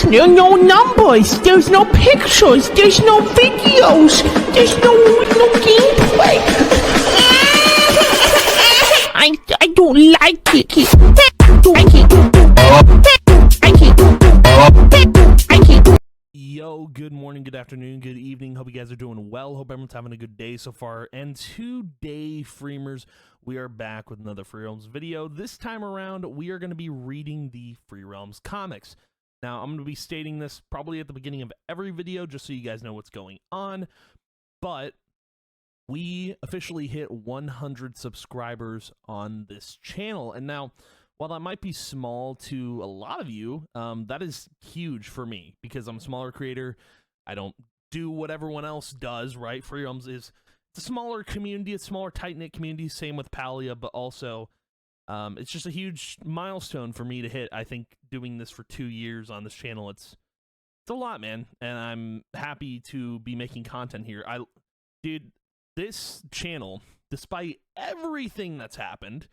no numbers, there's no pictures, there's no videos, there's no gameplay. I don't like it. Yo, good morning, good afternoon, good evening. Hope you guys are doing well. Hope everyone's having a good day so far. And today, Freemers, we are back with another Free Realms video. This time around, we are going to be reading the Free Realms comics. Now, I'm going to be stating this probably at the beginning of every video, just so you guys know what's going on. But we officially hit 100 subscribers on this channel. And now, while that might be small to a lot of you, that is huge for me because I'm a smaller creator. I don't do what everyone else does, right? Free Realms is it's a smaller community, a smaller, tight-knit community. Same with Palia, but also it's just a huge milestone for me to hit. I think doing this for 2 years on this channel, it's a lot, man. And I'm happy to be making content here. Dude, this channel, despite everything that's happened,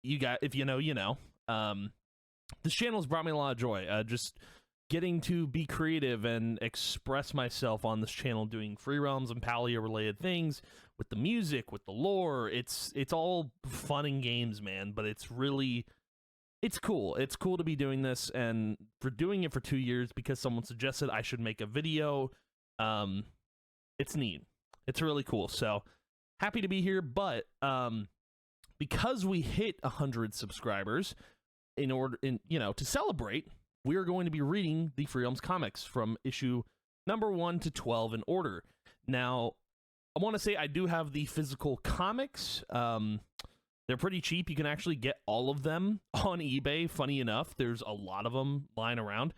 if you know, you know. This channel's brought me a lot of joy. Just getting to be creative and express myself on this channel, doing Free Realms and Palia related things with the music, with the lore. It's all fun and games, man. But it's cool. It's cool to be doing this, and for doing it for 2 years because someone suggested I should make a video. It's neat. It's really cool. So happy to be here, but because we hit 100 subscribers, to celebrate, we are going to be reading the Free Realms comics from issue number 1 to 12 in order. Now, I want to say I do have the physical comics. They're pretty cheap. You can actually get all of them on eBay. Funny enough, there's a lot of them lying around,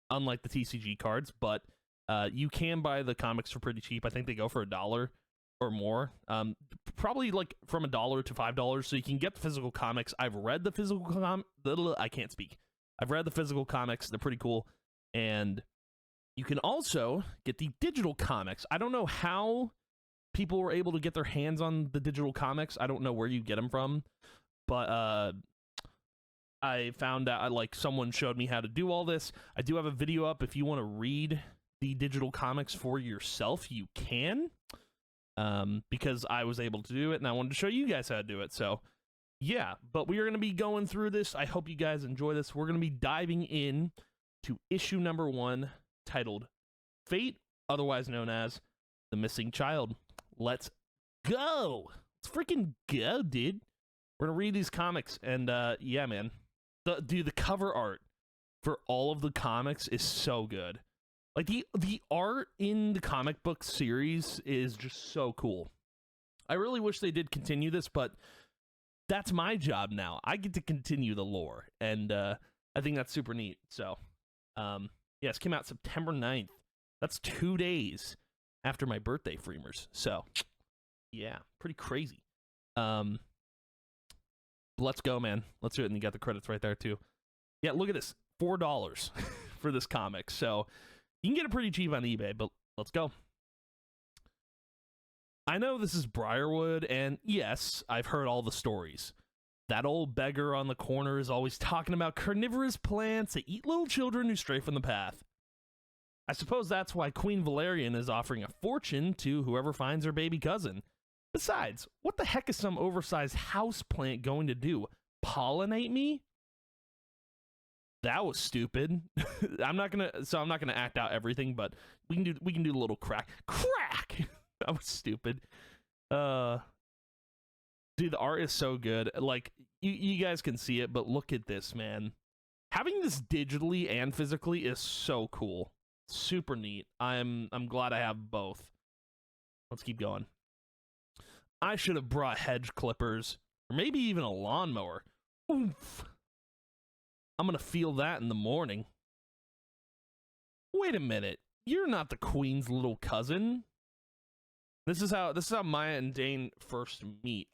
unlike the TCG cards, but you can buy the comics for pretty cheap. I think they go for $1 or more, probably like from $1 to $5, so you can get the physical comics. I've read the physical I can't speak. I've read the physical comics. They're pretty cool, and you can also get the digital comics. I don't know how people were able to get their hands on the digital comics. I don't know where you get them from, but I found out, like, someone showed me how to do all this. I do have a video up. If you want to read the digital comics for yourself, you can. Because I was able to do it, and I wanted to show you guys how to do it. So, yeah, but we are going to be going through this. I hope you guys enjoy this. We're going to be diving in to issue number 1, titled Fate, otherwise known as The Missing Child. Let's go! Let's freaking go, dude. We're going to read these comics, and, yeah, man. The cover art for all of the comics is so good. Like, the art in the comic book series is just so cool. I really wish they did continue this, but that's my job now. I get to continue the lore, and I think that's super neat. So, yes, came out September 9th. That's 2 days after my birthday, Freemers. So, yeah, pretty crazy. Let's go, man. Let's do it, and you got the credits right there, too. Yeah, look at this. $4 for this comic, so you can get it pretty cheap on eBay, but let's go. I know this is Briarwood, and yes, I've heard all the stories. That old beggar on the corner is always talking about carnivorous plants that eat little children who stray from the path. I suppose that's why Queen Valerian is offering a fortune to whoever finds her baby cousin. Besides, what the heck is some oversized house plant going to do? Pollinate me? That was stupid. I'm not gonna act out everything, but we can do the little crack. That was stupid. Dude, the art is so good. Like, you guys can see it, but look at this, man. Having this digitally and physically is so cool. Super neat. I'm glad I have both. Let's keep going. I should have brought hedge clippers, or maybe even a lawnmower. Oof. I'm gonna feel that in the morning. Wait a minute. You're not the Queen's little cousin. This is how Maya and Dane first meet.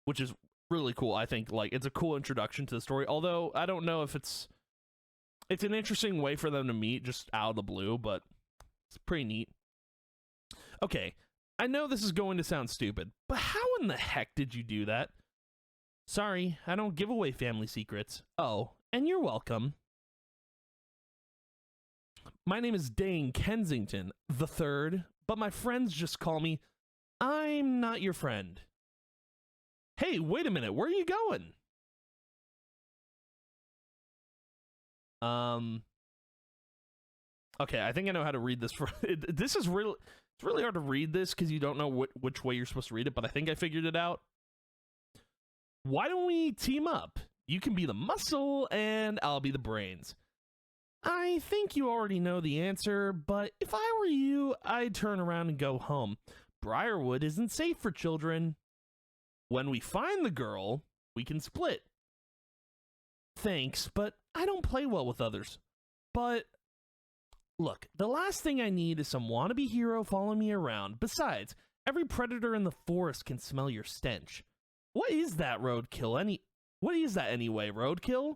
Which is really cool. I think, like, it's a cool introduction to the story. Although I don't know if it's an interesting way for them to meet just out of the blue, but it's pretty neat. Okay, I know this is going to sound stupid, but how in the heck did you do that? Sorry, I don't give away family secrets. Oh, and you're welcome. My name is Dane Kensington the Third, but my friends just call me, I'm not your friend. Hey, wait a minute, where are you going? Okay, I think I know how to read this. This is real. It's really hard to read this because you don't know which way you're supposed to read it, but I think I figured it out. Why don't we team up? You can be the muscle, and I'll be the brains. I think you already know the answer, but if I were you, I'd turn around and go home. Briarwood isn't safe for children. When we find the girl, we can split. Thanks, but I don't play well with others. But look, the last thing I need is some wannabe hero following me around. Besides, every predator in the forest can smell your stench. What is that, roadkill? What is that anyway, roadkill?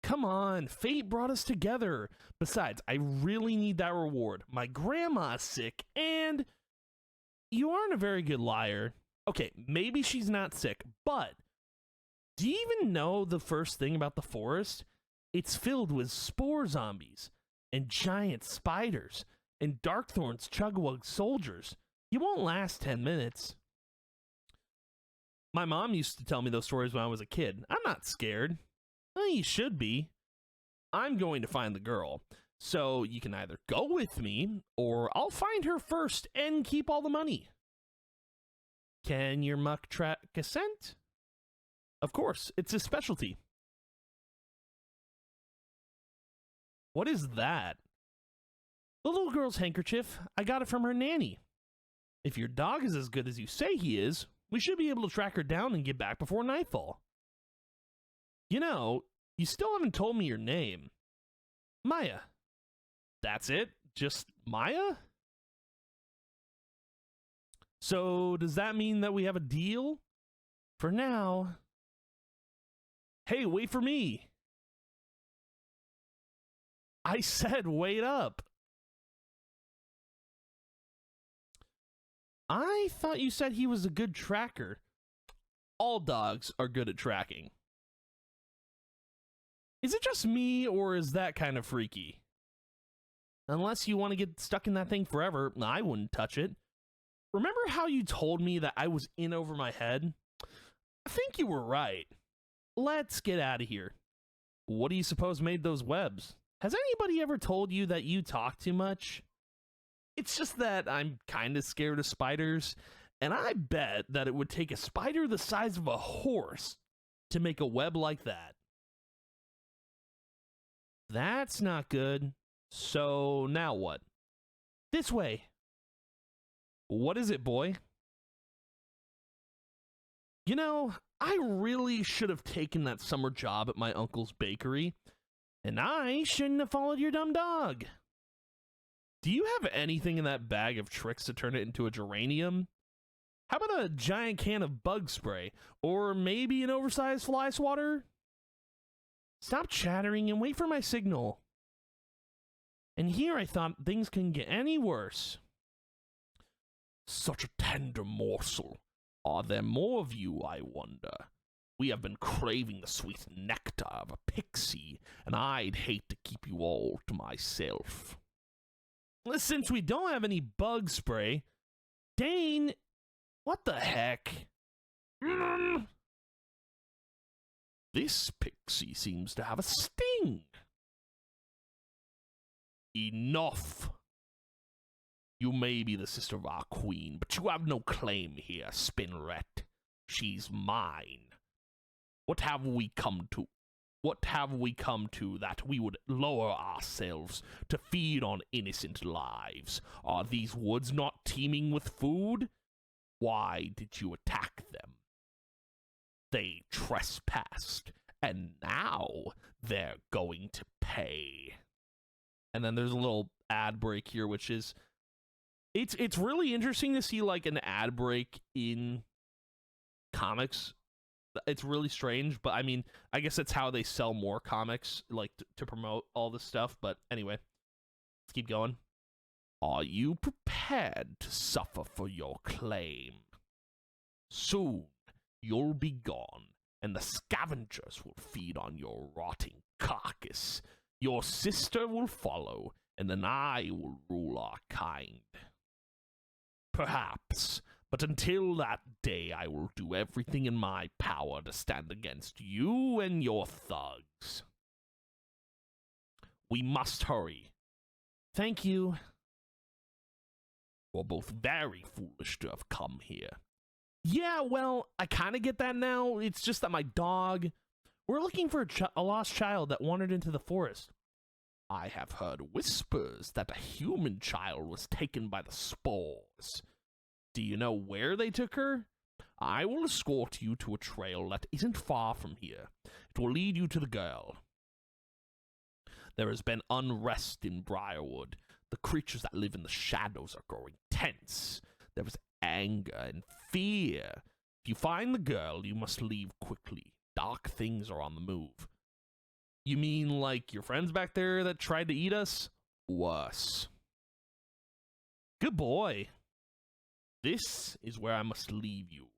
Come on, fate brought us together. Besides, I really need that reward. My grandma's sick, and you aren't a very good liar. Okay, maybe she's not sick, but do you even know the first thing about the forest? It's filled with spore zombies, and giant spiders, and Darkthorn's Chugwug soldiers. You won't last 10 minutes. My mom used to tell me those stories when I was a kid. I'm not scared. Well, you should be. I'm going to find the girl, so you can either go with me, or I'll find her first and keep all the money. Can your muck track a scent? Of course, it's his specialty. What is that? The little girl's handkerchief. I got it from her nanny. If your dog is as good as you say he is, we should be able to track her down and get back before nightfall. You know, you still haven't told me your name. Maya. That's it? Just Maya? So, does that mean that we have a deal? For now. Hey, wait for me. I said wait up. I thought you said he was a good tracker. All dogs are good at tracking. Is it just me, or is that kind of freaky? Unless you want to get stuck in that thing forever, I wouldn't touch it. Remember how you told me that I was in over my head? I think you were right. Let's get out of here. What do you suppose made those webs? Has anybody ever told you that you talk too much? It's just that I'm kind of scared of spiders, and I bet that it would take a spider the size of a horse to make a web like that. That's not good. So now what? This way. What is it, boy? You know, I really should have taken that summer job at my uncle's bakery, and I shouldn't have followed your dumb dog. Do you have anything in that bag of tricks to turn it into a geranium? How about a giant can of bug spray? Or maybe an oversized fly swatter? Stop chattering and wait for my signal. And here I thought things couldn't get any worse. Such a tender morsel. Are there more of you, I wonder? We have been craving the sweet nectar of a pixie, and I'd hate to keep you all to myself. Since we don't have any bug spray, Dane, what the heck? This pixie seems to have a sting. Enough. You may be the sister of our queen, but you have no claim here, Spinret. She's mine. What have we come to? What have we come to that we would lower ourselves to feed on innocent lives? Are these woods not teeming with food? Why did you attack them? They trespassed, and now they're going to pay. And then there's a little ad break here, which is, it's really interesting to see like an ad break in comics. It's really strange, but I mean, I guess that's how they sell more comics, like to promote all this stuff. But anyway, let's keep going. Are you prepared to suffer for your claim? Soon you'll be gone, and the scavengers will feed on your rotting carcass. Your sister will follow, and then I will rule our kind. Perhaps, but until that day, I will do everything in my power to stand against you and your thugs. We must hurry. Thank you. You're both very foolish to have come here. Yeah, well, I kind of get that now. It's just that my dog... We're looking for a lost child that wandered into the forest. I have heard whispers that a human child was taken by the spores. Do you know where they took her? I will escort you to a trail that isn't far from here. It will lead you to the girl. There has been unrest in Briarwood. The creatures that live in the shadows are growing tense. There is anger and fear. If you find the girl, you must leave quickly. Dark things are on the move. You mean like your friends back there that tried to eat us? Worse. Good boy. This is where I must leave you.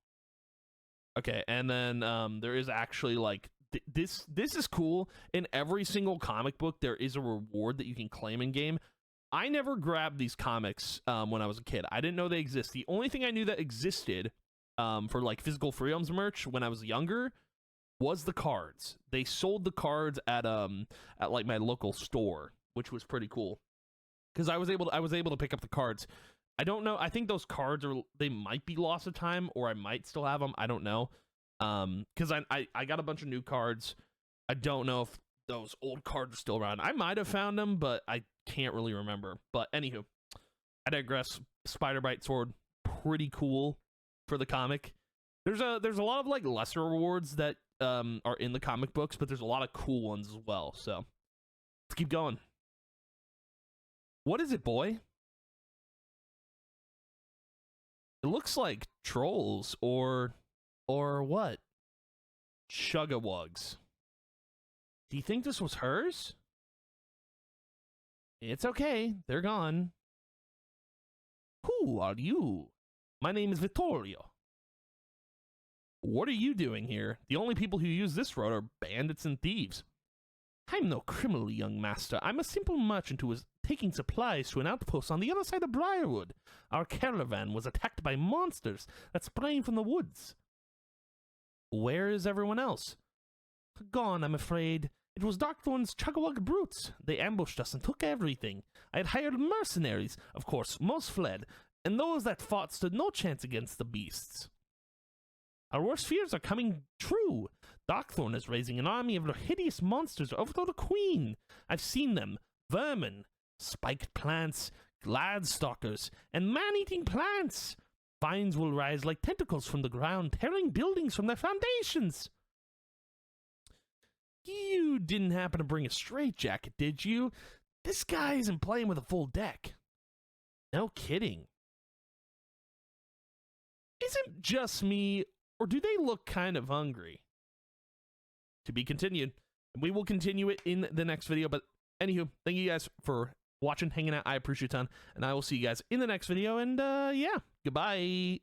Okay, and then there is actually like this is cool. In every single comic book, there is a reward that you can claim in game. I never grabbed these comics when I was a kid. I didn't know they exist. The only thing I knew that existed for like physical Freems merch when I was younger was the cards. They sold the cards at like my local store, which was pretty cool because I was able to pick up the cards. I don't know. I think those cards they might be lost to time, or I might still have them. I don't know. Because I got a bunch of new cards. I don't know if those old cards are still around. I might have found them, but I can't really remember. But anywho, I digress. Spider Bite Sword, pretty cool for the comic. There's a lot of like lesser rewards that are in the comic books, but there's a lot of cool ones as well. So let's keep going. What is it, boy? It looks like trolls or what? Chugawugs. Do you think this was hers? It's okay. They're gone. Who are you? My name is Vittorio. What are you doing here? The only people who use this road are bandits and thieves. I'm no criminal, young master. I'm a simple merchant who was taking supplies to an outpost on the other side of Briarwood. Our caravan was attacked by monsters that sprang from the woods. Where is everyone else? Gone, I'm afraid. It was Darkthorn's Chugawug brutes. They ambushed us and took everything. I had hired mercenaries. Of course, most fled, and those that fought stood no chance against the beasts. Our worst fears are coming true. Darkthorn is raising an army of hideous monsters to overthrow the queen. I've seen them. Vermin, spiked plants, gladstalkers, and man-eating plants. Vines will rise like tentacles from the ground, tearing buildings from their foundations. You didn't happen to bring a straitjacket, did you? This guy isn't playing with a full deck. No kidding. Isn't just me, or do they look kind of hungry? To be continued. We will continue it in the next video, but anywho, thank you guys for watching, hanging out. I appreciate it a ton, and I will see you guys in the next video, and yeah, goodbye.